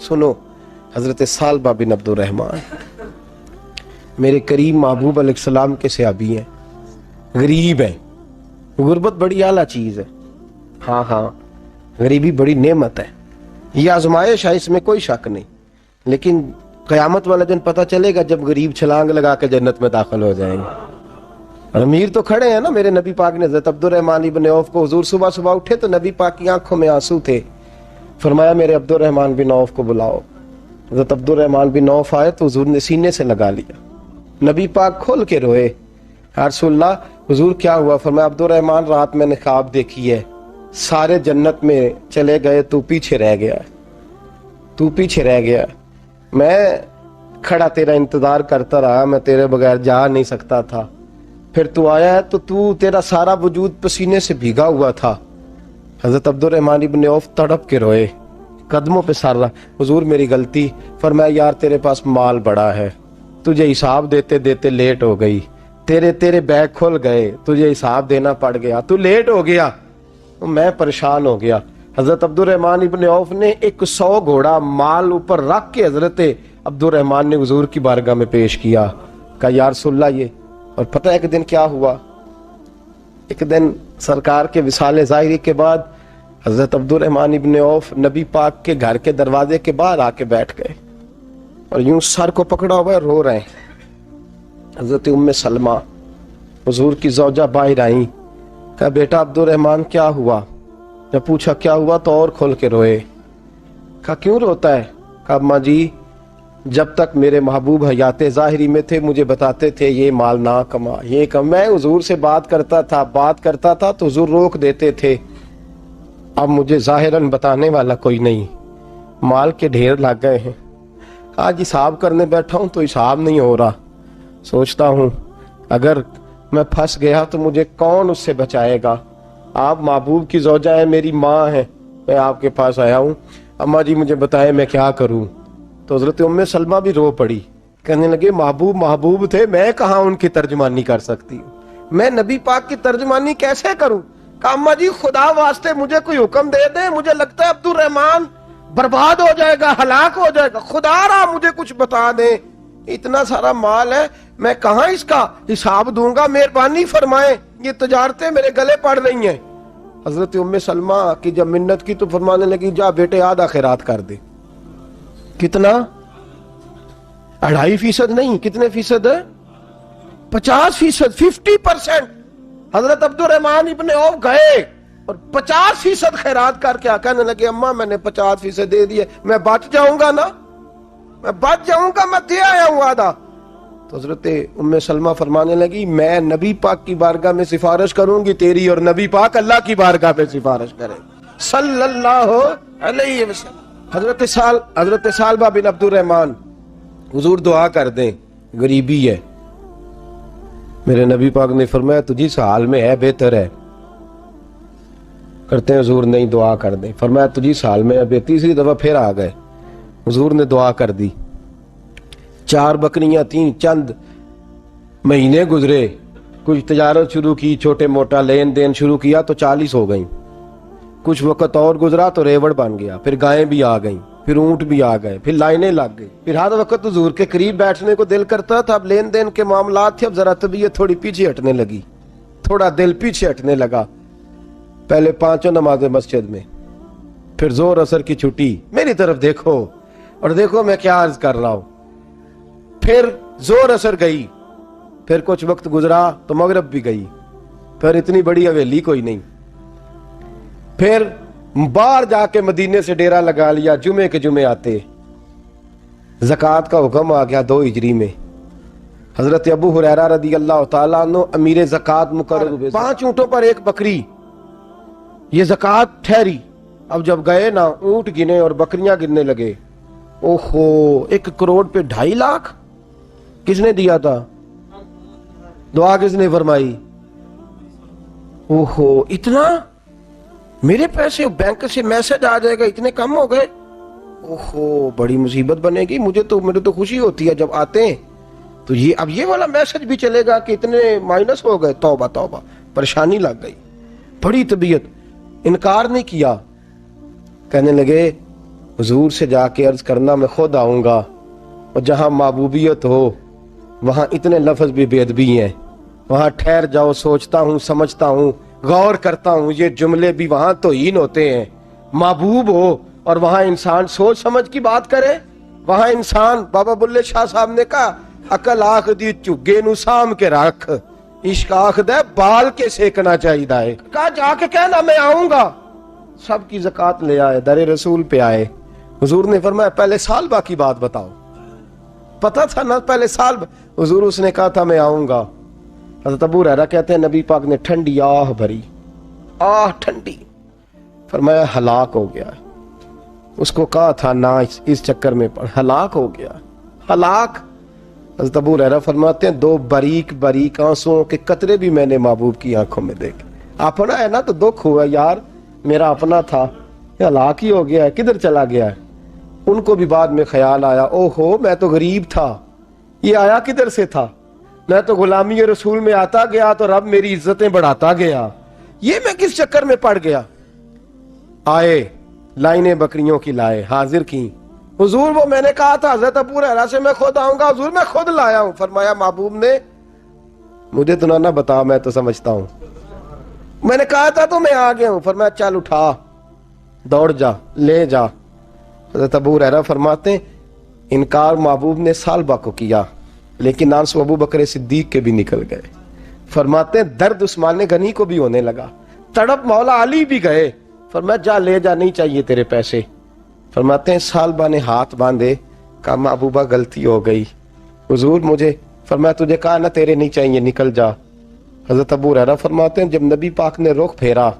سنو، حضرت سالبہ بن عبد الرحمن میرے کریم محبوب علیہ السلام کے صحابی ہیں، غریب ہیں۔ غربت بڑی اعلیٰ چیز ہے، ہاں ہاں غریبی بڑی نعمت ہے، یہ آزمائش ہے، اس میں کوئی شک نہیں، لیکن قیامت والا دن پتہ چلے گا جب غریب چھلانگ لگا کے جنت میں داخل ہو جائیں گے۔ اور امیر تو کھڑے ہیں نا، میرے نبی پاک نے حضرت عبد الرحمن ابن عوف کو، حضور صبح صبح اٹھے تو نبی پاک کی آنکھوں میں آنسو تھے، فرمایا میرے عبد الرحمن بن عوف کو بلاؤ۔ حضرت عبد الرحمن بن عوف آئے تو حضور نے سینے سے لگا لیا، نبی پاک کھول کے روئے، یا رسول اللہ حضور کیا ہوا؟ فرمایا عبد الرحمن رات میں نے خواب دیکھی ہے، سارے جنت میں چلے گئے، تو پیچھے رہ گیا، تو پیچھے رہ گیا، میں کھڑا تیرا انتظار کرتا رہا، میں تیرے بغیر جا نہیں سکتا تھا، پھر تو آیا ہے تو تیرا سارا وجود پسینے سے بھیگا ہوا تھا۔ حضرت عبد الرحمن ابن عوف تڑپ کے روئے، قدموں پہ سر رہا، حضور میری غلطی۔ فرمایا یار تیرے پاس مال بڑا ہے، تجھے حساب دیتے دیتے لیٹ ہو گئی، تیرے بیگ کھل گئے، تجھے حساب دینا پڑ گیا، تو لیٹ ہو گیا، میں پریشان ہو گیا۔ حضرت عبد الرحمن ابن عوف نے 100 گھوڑا مال اوپر رکھ کے حضرت عبد الرحمن نے حضور کی بارگاہ میں پیش کیا، کہا یا رسول اللہ یہ۔ اور پتہ ہے ایک دن کیا ہوا؟ ایک دن سرکار کے وصال ظاہری کے بعد حضرت عبد الرحمن ابن عوف نبی پاک کے گھر کے دروازے کے باہر آ کے بیٹھ گئے اور یوں سر کو پکڑا ہوا ہے، رو رہے ہیں۔ حضرت ام سلمہ حضور کی زوجہ باہر آئیں، کہا بیٹا عبد الرحمن کیا ہوا؟ جب پوچھا کیا ہوا تو اور کھول کے روئے، کہا کیوں روتا ہے؟ کہا اماں جی جب تک میرے محبوب حیات ظاہری میں تھے مجھے بتاتے تھے یہ مال نہ کما، یہ کم، میں حضور سے بات کرتا تھا تو حضور روک دیتے تھے، اب مجھے ظاہراً بتانے والا کوئی نہیں، مال کے ڈھیر لگ گئے ہیں، آج حساب کرنے بیٹھا ہوں تو حساب نہیں ہو رہا، سوچتا ہوں اگر میں پھنس گیا تو مجھے کون اس سے بچائے گا؟ آپ محبوب کی زوجہ ہیں، میری ماں ہے، میں آپ کے پاس آیا ہوں، اماں جی مجھے بتائیں میں کیا کروں؟ تو حضرت ام سلمہ بھی رو پڑی، کہنے لگے محبوب تھے، میں کہاں ان کی ترجمانی کر سکتی ہوں، میں نبی پاک کی ترجمانی کیسے کروں؟ کہ اماں جی خدا واسطے مجھے کوئی حکم دے دیں، مجھے لگتا ہے عبد الرحمن برباد ہو جائے گا، ہلاک ہو جائے گا، خدا رہا مجھے کچھ بتا دیں، اتنا سارا مال ہے میں کہاں اس کا حساب دوں گا، مہربانی فرمائیں، یہ تجارتیں میرے گلے پڑ رہی ہیں۔ حضرت ام سلمہ کی جب منت کی تو فرمانے لگی جا بیٹے آدھا خیرات کر دے۔ کتنا؟ 2.5% نہیں، کتنے فیصد ہے؟ 50%، 50%۔ حضرت عبد الرحمن ابن عوف گئے اور 50% خیرات کر کے کہنے لگے اماں میں نے 50% دے دیے، میں بچ جاؤں گا نا، میں بچ جاؤں گا، میں دے آیا ہوں آدھا۔ تو حضرت ام سلمہ فرمانے لگی میں نبی پاک کی بارگاہ میں سفارش کروں گی تیری، اور نبی پاک اللہ کی بارگاہ میں سفارش کرے صلی اللہ علیہ وسلم۔ حضرت سالبہ بن عبد الرحمن حضور دعا کر دیں، غریبی ہے، میرے نبی پاک نے فرمایا تجھی اس حال میں ہے بہتر ہے، کرتے ہیں حضور نہیں دعا کر دیں، فرمایا تجھی اس حال میں ہے، تیسری دفعہ پھر آ گئے، حضور نے دعا کر دی، 4 بکریاں تھیں، چند مہینے گزرے، کچھ تجارت شروع کی، چھوٹے موٹا لین دین شروع کیا تو 40 ہو گئیں، کچھ وقت اور گزرا تو ریوڑ بن گیا، پھر گائیں بھی آ گئیں، پھر اونٹ بھی آ گئے، پھر لائنیں لگ گئی، پھر ہر وقت حضور کے قریب بیٹھنے کو دل کرتا تھا، اب لین دین کے معاملات تھے، اب ذرا طبیعت تھوڑی پیچھے ہٹنے لگی، تھوڑا دل پیچھے ہٹنے لگا، پہلے 5 نمازیں مسجد میں، پھر زور اثر کی چھٹی، میری طرف دیکھو اور دیکھو میں کیا عرض کر رہا ہوں، پھر زور اثر گئی، پھر کچھ وقت گزرا تو مغرب بھی گئی، پھر اتنی بڑی حویلی کوئی نہیں، پھر باہر جا کے مدینے سے ڈیرا لگا لیا، جمعے کے جمعے آتے، زکوٰۃ کا حکم آ گیا 2 ہجری میں، حضرت ابو ہریرہ رضی اللہ تعالیٰ عنہ امیر زکوٰۃ مقرر ہوئے، 5 اونٹوں پر 1 بکری، یہ زکوٰۃ ٹھہری۔ اب جب گئے نا اونٹ گنے اور بکریاں گننے لگے، اوہو 1 کروڑ پہ 2.5 لاکھ، کس نے دیا تھا؟ دعا کس نے فرمائی؟ اوہو اتنا، میرے پیسے بینک سے میسج آ جائے گا اتنے کم ہو گئے، اوہو بڑی مصیبت بنے گی، مجھے تو خوشی ہوتی ہے جب آتے ہیں تو اب یہ والا میسج بھی چلے گا کہ اتنے مائنس ہو گئے، توبہ توبہ، پریشانی لگ گئی، بڑی طبیعت، انکار نہیں کیا، کہنے لگے حضور سے جا کے عرض کرنا میں خود آؤں گا، اور جہاں محبوبیت ہو وہاں اتنے لفظ بھی بے ادبی ہیں، وہاں ٹھہر جاؤ، سوچتا ہوں، سمجھتا ہوں، غور کرتا ہوں، یہ جملے بھی وہاں توہین ہوتے ہیں۔ محبوب ہو اور وہاں انسان سوچ سمجھ کی بات کرے، وہاں انسان، بابا بلے شاہ صاحب نے کہا عقل آخ دی چگے نو سام کے رکھ، عشق آخ دے بال کے سیکنا چاہیے، کہا جا کے کہنا میں آؤں گا۔ سب کی زکوٰۃ لے آئے، در رسول پہ آئے، حضور نے فرمایا پہلے سالبہ کی بات بتاؤ، پتہ تھا نا پہلے سال، حضور اس نے کہا تھا میں آؤں گا۔ حضرت ابو ہریرہ کہتے ہیں نبی پاک نے ٹھنڈی آہ بھری، آہ ٹھنڈی، فرمایا ہلاک ہو گیا، اس کو کہا تھا نہ اس چکر میں پڑ، ہلاک ہو گیا، ہلاک۔ حضرت ابو ہریرہ فرماتے ہیں دو باریک باریک آنسوؤں کے قطرے بھی میں نے محبوب کی آنکھوں میں دیکھے۔ اپنا ہے نا تو دکھ ہوا یار، میرا اپنا تھا، یہ ہلاک ہی ہو گیا ہے، کدھر چلا گیا ہے۔ ان کو بھی بعد میں خیال آیا، او ہو میں تو غریب تھا، یہ آیا کدھر سے تھا، میں تو غلامی رسول میں آتا گیا تو رب میری عزتیں بڑھاتا گیا، یہ میں کس چکر میں پڑ گیا۔ آئے لائنیں بکریوں کی لائے، حاضر کی، حضور وہ میں نے کہا تھا حضرت ابو ہریرہ سے میں خود آؤں گا، حضور میں خود لایا ہوں۔ فرمایا محبوب نے مجھے تو نہ بتا، میں تو سمجھتا ہوں، میں نے کہا تھا تو میں آ گیا ہوں۔ فرمایا چل اٹھا، دوڑ جا، لے جا۔ حضرت ابو ہریرہ فرماتے ہیں انکار محبوب نے سالبہ کو کیا، لیکن آنسو ابو بکر صدیق کے بھی نکل گئے۔ فرماتے ہیں درد عثمان غنی کو بھی ہونے لگا، تڑپ مولا علی بھی گئے۔ فرمایا جا لے جا، نہیں چاہیے تیرے پیسے۔ فرماتے ہیں سالبہ نے ہاتھ باندھے، کہا محبوبہ غلطی ہو گئی، حضور مجھے، فرمایا تجھے کہا نا تیرے نہیں چاہیے، نکل جا۔ حضرت ابو ہریرہ فرماتے ہیں جب نبی پاک نے رخ پھیرا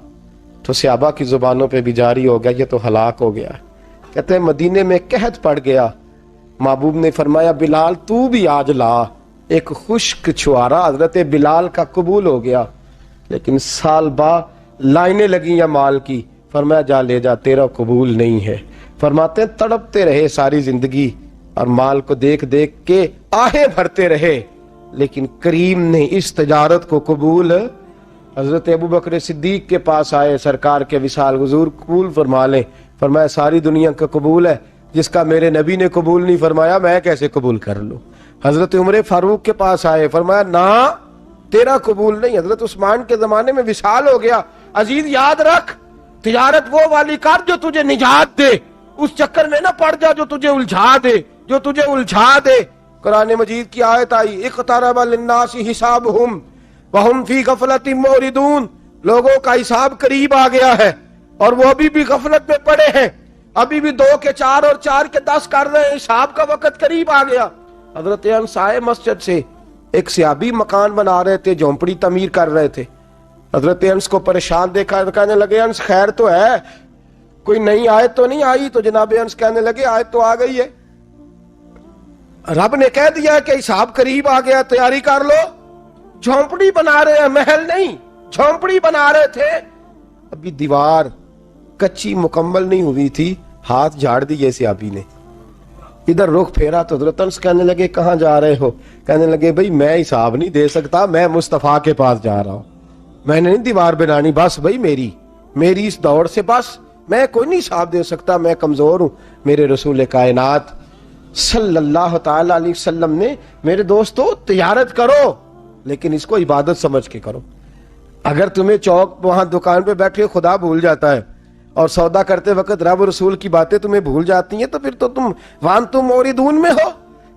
تو صحابہ کی زبانوں پہ بھی جاری ہو گیا یہ تو ہلاک ہو گیا۔ کہتے ہیں مدینے میں قحط پڑ گیا، محبوب نے فرمایا بلال تو بھی آج لا، ایک خشک چھوارا حضرت بلال کا قبول ہو گیا، لیکن سالبہ لائنیں لگیں یا مال کی، فرمایا جا لے جا، تیرا قبول نہیں ہے۔ فرماتے ہیں تڑپتے رہے ساری زندگی اور مال کو دیکھ دیکھ کے آہیں بھرتے رہے، لیکن کریم نے اس تجارت کو قبول، حضرت ابو بکر صدیق کے پاس آئے، سرکار کے وصال، حضور قبول فرما لیں۔ فرمایا ساری دنیا کا قبول ہے، جس کا میرے نبی نے قبول نہیں فرمایا میں کیسے قبول کر لوں۔ حضرت عمر فاروق کے پاس آئے، فرمایا نہ تیرا قبول نہیں۔ حضرت عثمان کے زمانے میں وصال ہو گیا۔ عزیز یاد رکھ، تجارت وہ والی کر جو تجھے نجات دے، اس چکر میں نہ پڑ جا جو تجھے الجھا دے۔ قرآن مجید کی آیت آئی اقترب للناس حسابہم وہم فی غفلۃ معرضون، لوگوں کا حساب قریب آ گیا ہے اور وہ ابھی بھی غفلت میں پڑے ہیں، ابھی بھی 2 کے 4 اور 4 کے 10 کر رہے ہیں، حساب کا وقت قریب آ گیا۔ حضرت انس آئے مسجد سے، ایک صحابی مکان بنا رہے تھے، جھونپڑی تعمیر کر رہے تھے۔ حضرت انس کو پریشان دیکھا، کہنے لگے انس خیر تو ہے، کوئی نئی آیت تو نہیں آئی؟ تو جناب انس کہنے لگے آیت تو آ گئی ہے، رب نے کہہ دیا کہ حساب قریب آ گیا، تیاری کر لو۔ جھونپڑی بنا رہے ہیں، محل نہیں، جھونپڑی بنا رہے تھے، ابھی دیوار کچی مکمل نہیں ہوئی تھی، ہاتھ جھاڑ دیے صحابی نے، ادھر رخ پھیرا تو حضرت انس کہنے لگے کہاں جا رہے ہو؟ کہنے لگے بھائی میں حساب نہیں دے سکتا، میں مصطفیٰ کے پاس جا رہا ہوں، میں نے نہیں دیوار بنانی، بس بھائی میری اس دوڑ سے بس میں کوئی نہیں حساب دے سکتا، میں کمزور ہوں۔ میرے رسول کائنات صلی اللہ تعالی علیہ وسلم نے، میرے دوستو تجارت کرو لیکن اس کو عبادت سمجھ کے کرو۔ اگر تمہیں چوک وہاں دکان پہ بیٹھے خدا بھول جاتا ہے اور سودا کرتے وقت رب رسول کی باتیں تمہیں بھول جاتی ہیں، تو پھر تو تم وانتم موردون میں ہو،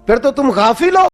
پھر تو تم غافل ہو۔